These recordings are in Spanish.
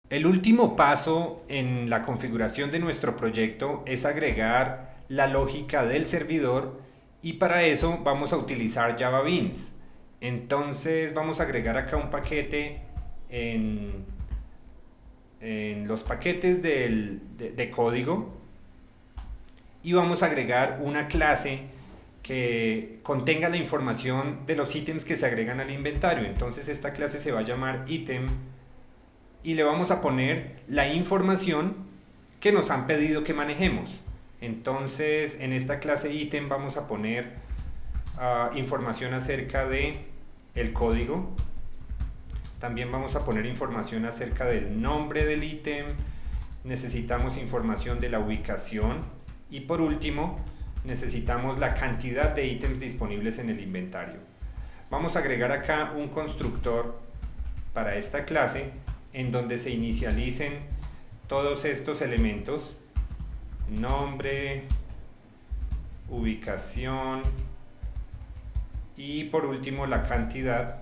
El último paso en la configuración de nuestro proyecto es agregar la lógica del servidor y para eso vamos a utilizar Java Beans. Entonces vamos a agregar acá un paquete en, en los paquetes de código y vamos a agregar una clase que contenga la información de los ítems que se agregan al inventario. Entonces esta clase se va a llamar item y le vamos a poner la información que nos han pedido que manejemos. Entonces en esta clase ítem vamos a poner información acerca de el código. También vamos a poner información acerca del nombre del ítem. Necesitamos información de la ubicación. Y por último, necesitamos la cantidad de ítems disponibles en el inventario. Vamos a agregar acá un constructor para esta clase en donde se inicialicen todos estos elementos: nombre, ubicación y por último la cantidad,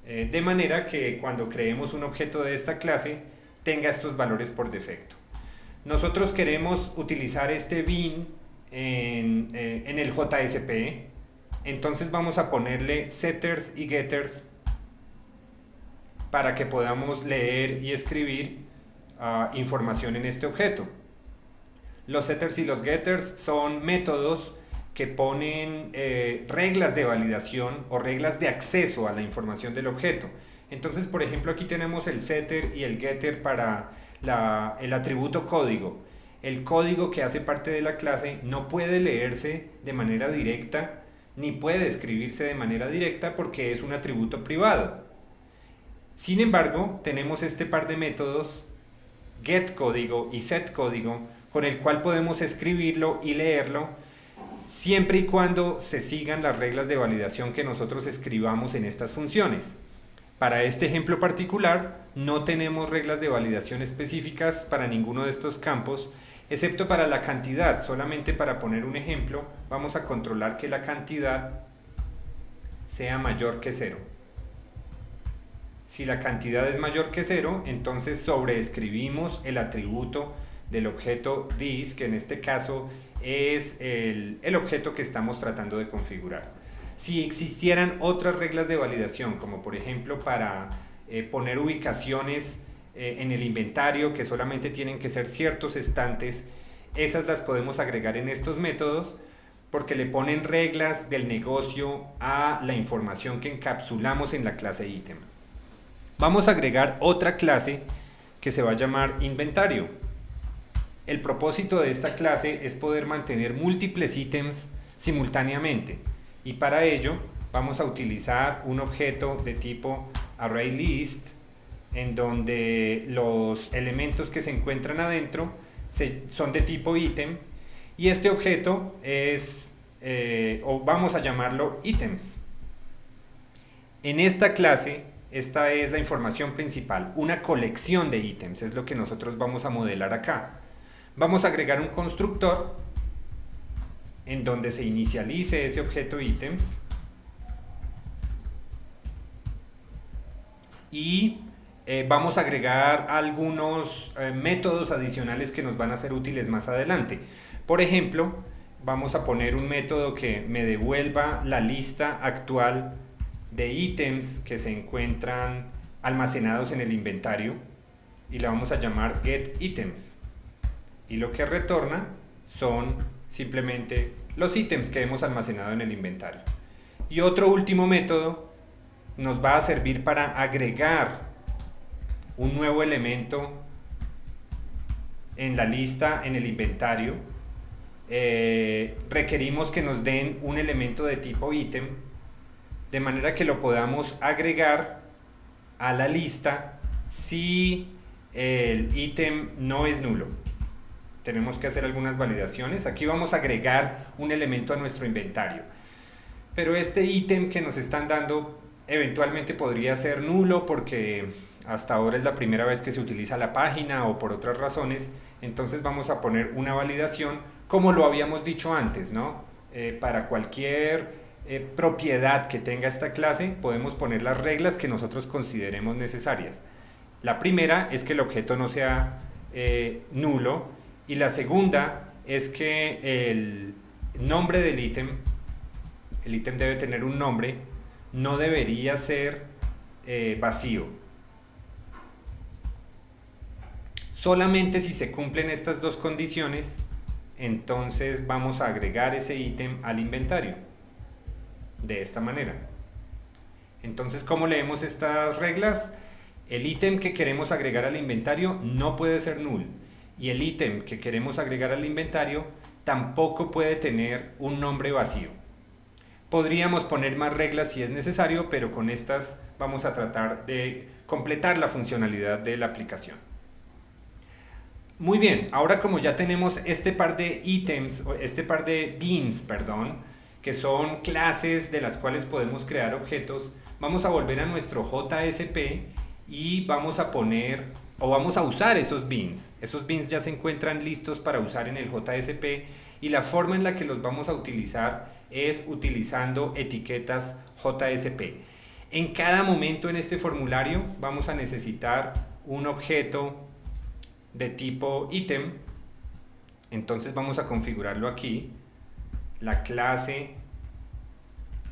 de manera que cuando creemos un objeto de esta clase tenga estos valores por defecto. Nosotros queremos utilizar este bin en el JSP, entonces vamos a ponerle setters y getters para que podamos leer y escribir información en este objeto. Los setters y los getters son métodos que ponen reglas de validación o reglas de acceso a la información del objeto. Entonces, por ejemplo, aquí tenemos el setter y el getter para el atributo código. El código que hace parte de la clase no puede leerse de manera directa ni puede escribirse de manera directa porque es un atributo privado. Sin embargo, tenemos este par de métodos, getCódigo y setCódigo, con el cual podemos escribirlo y leerlo siempre y cuando se sigan las reglas de validación que nosotros escribamos en estas funciones. Para este ejemplo particular, no tenemos reglas de validación específicas para ninguno de estos campos, excepto para la cantidad. Solamente para poner un ejemplo, vamos a controlar que la cantidad sea mayor que 0. Si la cantidad es mayor que 0, entonces sobreescribimos el atributo del objeto this, que en este caso es el objeto que estamos tratando de configurar. Si existieran otras reglas de validación, como por ejemplo para poner ubicaciones en el inventario que solamente tienen que ser ciertos estantes, esas las podemos agregar en estos métodos porque le ponen reglas del negocio a la información que encapsulamos en la clase ítem. Vamos a agregar otra clase que se va a llamar inventario. El propósito de esta clase es poder mantener múltiples ítems simultáneamente y para ello vamos a utilizar un objeto de tipo ArrayList en donde los elementos que se encuentran adentro son de tipo ítem y este objeto es, o vamos a llamarlo ítems. En esta clase, esta es la información principal, una colección de ítems, es lo que nosotros vamos a modelar acá. Vamos a agregar un constructor en donde se inicialice ese objeto ítems y vamos a agregar algunos métodos adicionales que nos van a ser útiles más adelante. Por ejemplo, vamos a poner un método que me devuelva la lista actual de ítems que se encuentran almacenados en el inventario y la vamos a llamar getItems. Y lo que retorna son simplemente los ítems que hemos almacenado en el inventario. Y otro último método nos va a servir para agregar un nuevo elemento en la lista, en el inventario. Requerimos que nos den un elemento de tipo ítem, de manera que lo podamos agregar a la lista si el ítem no es nulo. Tenemos que hacer algunas validaciones. Aquí vamos a agregar un elemento a nuestro inventario. Pero este ítem que nos están dando eventualmente podría ser nulo porque hasta ahora es la primera vez que se utiliza la página o por otras razones. Entonces vamos a poner una validación como lo habíamos dicho antes, ¿no? Para cualquier propiedad que tenga esta clase podemos poner las reglas que nosotros consideremos necesarias. La primera es que el objeto no sea nulo, y la segunda es que el nombre del ítem, el ítem debe tener un nombre, no debería ser vacío. Solamente si se cumplen estas dos condiciones, entonces vamos a agregar ese ítem al inventario, de esta manera. Entonces, ¿cómo leemos estas reglas? El ítem que queremos agregar al inventario no puede ser null, y el ítem que queremos agregar al inventario tampoco puede tener un nombre vacío. Podríamos poner más reglas si es necesario, pero con estas vamos a tratar de completar la funcionalidad de la aplicación. Muy bien, ahora como ya tenemos este par de ítems, este par de beans, perdón, que son clases de las cuales podemos crear objetos, vamos a volver a nuestro JSP y vamos a poner, o vamos a usar esos beans. Esos beans ya se encuentran listos para usar en el JSP, y la forma en la que los vamos a utilizar es utilizando etiquetas JSP. En cada momento en este formulario vamos a necesitar un objeto de tipo ítem. Entonces vamos a configurarlo aquí. La clase,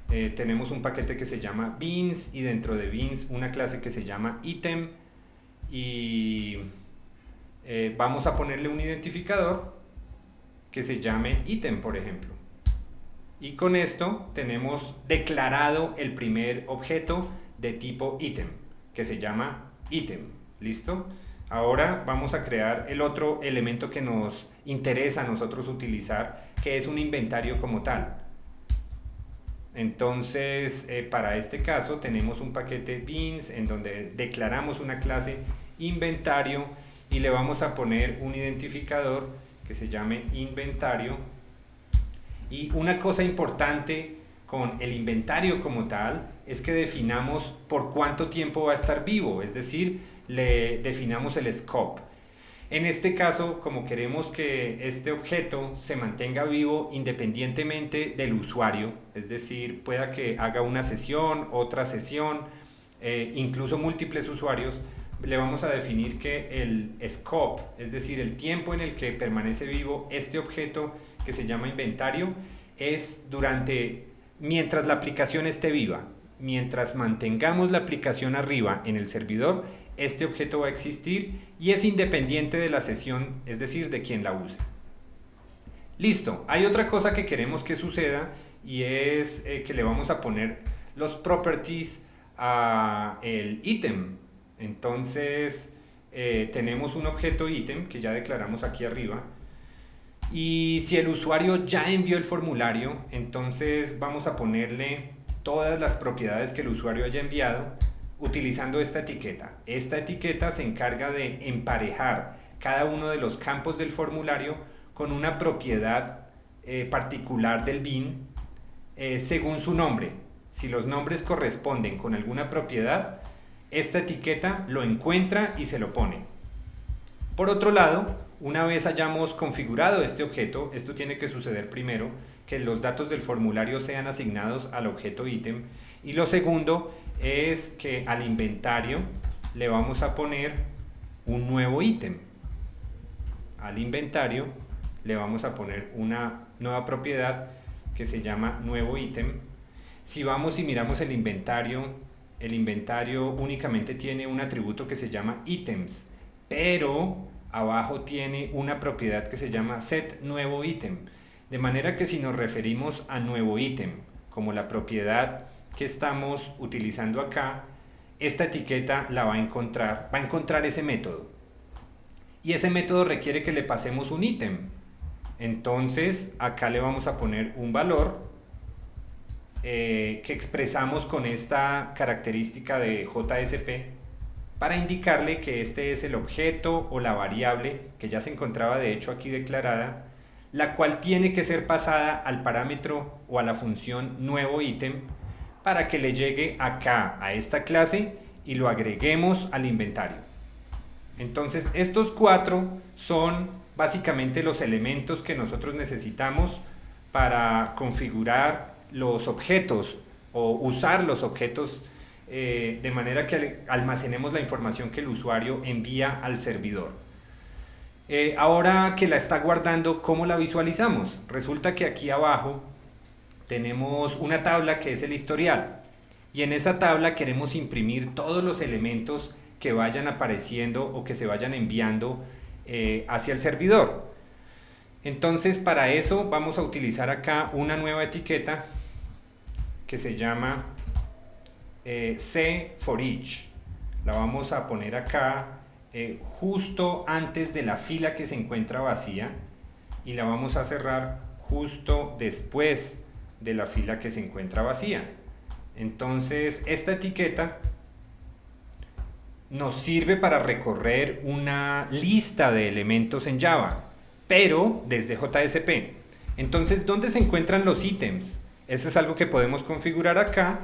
tenemos un paquete que se llama beans, y dentro de beans una clase que se llama ítem, y vamos a ponerle un identificador que se llame ítem, por ejemplo. Y con esto tenemos declarado el primer objeto de tipo ítem, que se llama ítem. ¿Listo? Ahora vamos a crear el otro elemento que nos interesa a nosotros utilizar, que es un inventario como tal. Entonces, para este caso tenemos un paquete beans en donde declaramos una clase inventario, y le vamos a poner un identificador que se llame inventario. Y una cosa importante con el inventario como tal es que definamos por cuánto tiempo va a estar vivo, es decir, le definamos el scope. En este caso, como queremos que este objeto se mantenga vivo independientemente del usuario, es decir, pueda que haga una sesión, otra sesión, incluso múltiples usuarios, le vamos a definir que el scope, es decir, el tiempo en el que permanece vivo este objeto que se llama inventario, es mientras la aplicación esté viva. Mientras mantengamos la aplicación arriba en el servidor, este objeto va a existir, y es independiente de la sesión, es decir, de quien la use. Listo, hay otra cosa que queremos que suceda, y es que le vamos a poner los properties a el ítem. Entonces tenemos un objeto ítem que ya declaramos aquí arriba, y si el usuario ya envió el formulario, entonces vamos a ponerle todas las propiedades que el usuario haya enviado utilizando esta etiqueta. Esta etiqueta se encarga de emparejar cada uno de los campos del formulario con una propiedad particular del bean según su nombre. Si los nombres corresponden con alguna propiedad, esta etiqueta lo encuentra y se lo pone. Por otro lado, una vez hayamos configurado este objeto, esto tiene que suceder primero, que los datos del formulario sean asignados al objeto ítem, y lo segundo es que al inventario le vamos a poner un nuevo ítem. Al inventario le vamos a poner una nueva propiedad que se llama nuevo ítem. Si vamos y miramos el inventario únicamente tiene un atributo que se llama items, pero abajo tiene una propiedad que se llama set nuevo ítem, de manera que si nos referimos a nuevo ítem como la propiedad que estamos utilizando acá, esta etiqueta la va a encontrar ese método, y ese método requiere que le pasemos un ítem. Entonces acá le vamos a poner un valor que expresamos con esta característica de JSP para indicarle que este es el objeto o la variable que ya se encontraba de hecho aquí declarada, la cual tiene que ser pasada al parámetro o a la función nuevo ítem para que le llegue acá a esta clase y lo agreguemos al inventario. Entonces estos cuatro son básicamente los elementos que nosotros necesitamos para configurar los objetos o usar los objetos de manera que almacenemos la información que el usuario envía al servidor. Ahora que la está guardando, ¿cómo la visualizamos? Resulta que aquí abajo tenemos una tabla que es el historial, y en esa tabla queremos imprimir todos los elementos que vayan apareciendo o que se vayan enviando hacia el servidor. Entonces, para eso vamos a utilizar acá una nueva etiqueta que se llama C for each. La vamos a poner acá justo antes de la fila que se encuentra vacía, y la vamos a cerrar justo después de la fila que se encuentra vacía. Entonces, esta etiqueta nos sirve para recorrer una lista de elementos en Java, pero desde JSP. Entonces, ¿dónde se encuentran los ítems? Eso es algo que podemos configurar acá,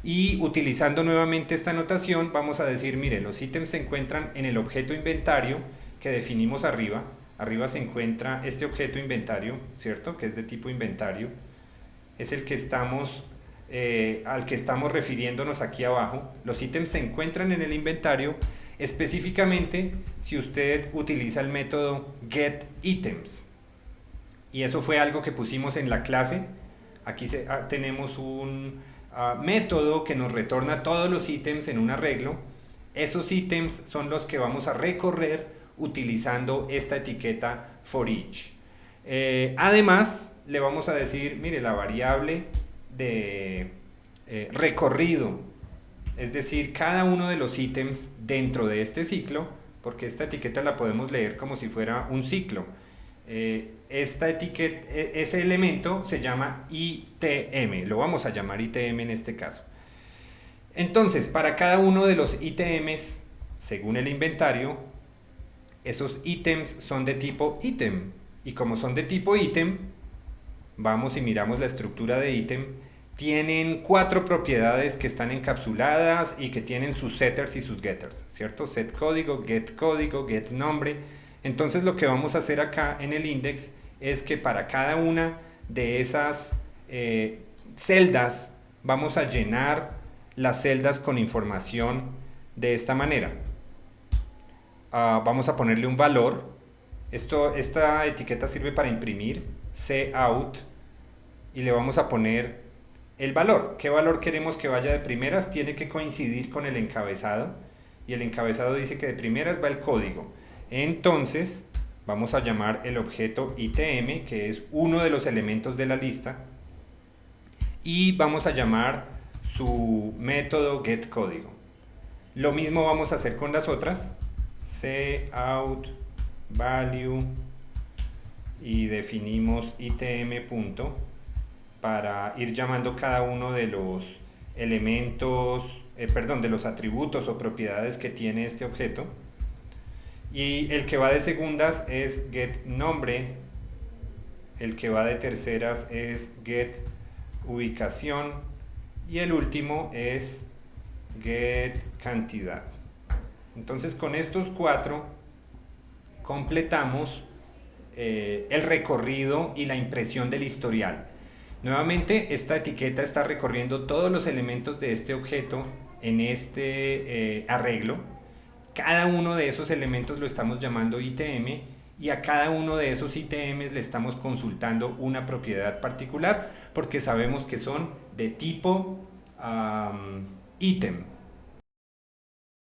y utilizando nuevamente esta notación vamos a decir, mire, los ítems se encuentran en el objeto inventario que definimos arriba. Arriba se encuentra este objeto inventario, ¿cierto? Que es de tipo inventario. Es el que al que estamos refiriéndonos aquí abajo. Los ítems se encuentran en el inventario, específicamente si usted utiliza el método getItems. Y eso fue algo que pusimos en la clase. Aquí tenemos un método que nos retorna todos los ítems en un arreglo. Esos ítems son los que vamos a recorrer utilizando esta etiqueta for each. Además, le vamos a decir, mire, la variable de recorrido, es decir, cada uno de los ítems dentro de este ciclo, porque esta etiqueta la podemos leer como si fuera un ciclo. Esta etiqueta, ese elemento se llama ITM, lo vamos a llamar ITM en este caso. Entonces, para cada uno de los ITMs, según el inventario, esos ítems son de tipo ítem, y como son de tipo ítem, vamos y miramos la estructura de ítem. Tienen 4 propiedades que están encapsuladas y que tienen sus setters y sus getters, ¿cierto? Set código, get nombre. Entonces lo que vamos a hacer acá en el index es que para cada una de esas celdas vamos a llenar las celdas con información de esta manera. Vamos a ponerle un valor. Esta etiqueta sirve para imprimir cout, y le vamos a poner el valor. ¿Qué valor queremos que vaya de primeras? Tiene que coincidir con el encabezado, y el encabezado dice que de primeras va el código. Entonces vamos a llamar el objeto ITM, que es uno de los elementos de la lista, y vamos a llamar su método getCódigo. Lo mismo vamos a hacer con las otras, cout value, y definimos ITM punto para ir llamando cada uno de los elementos, de los atributos o propiedades que tiene este objeto. Y el que va de segundas es getNombre, el que va de terceras es getUbicación, y el último es getCantidad. Entonces, con estos 4 completamos el recorrido y la impresión del historial. Nuevamente, esta etiqueta está recorriendo todos los elementos de este objeto en este arreglo. Cada uno de esos elementos lo estamos llamando ITM, y a cada uno de esos ITMs le estamos consultando una propiedad particular, porque sabemos que son de tipo ítem.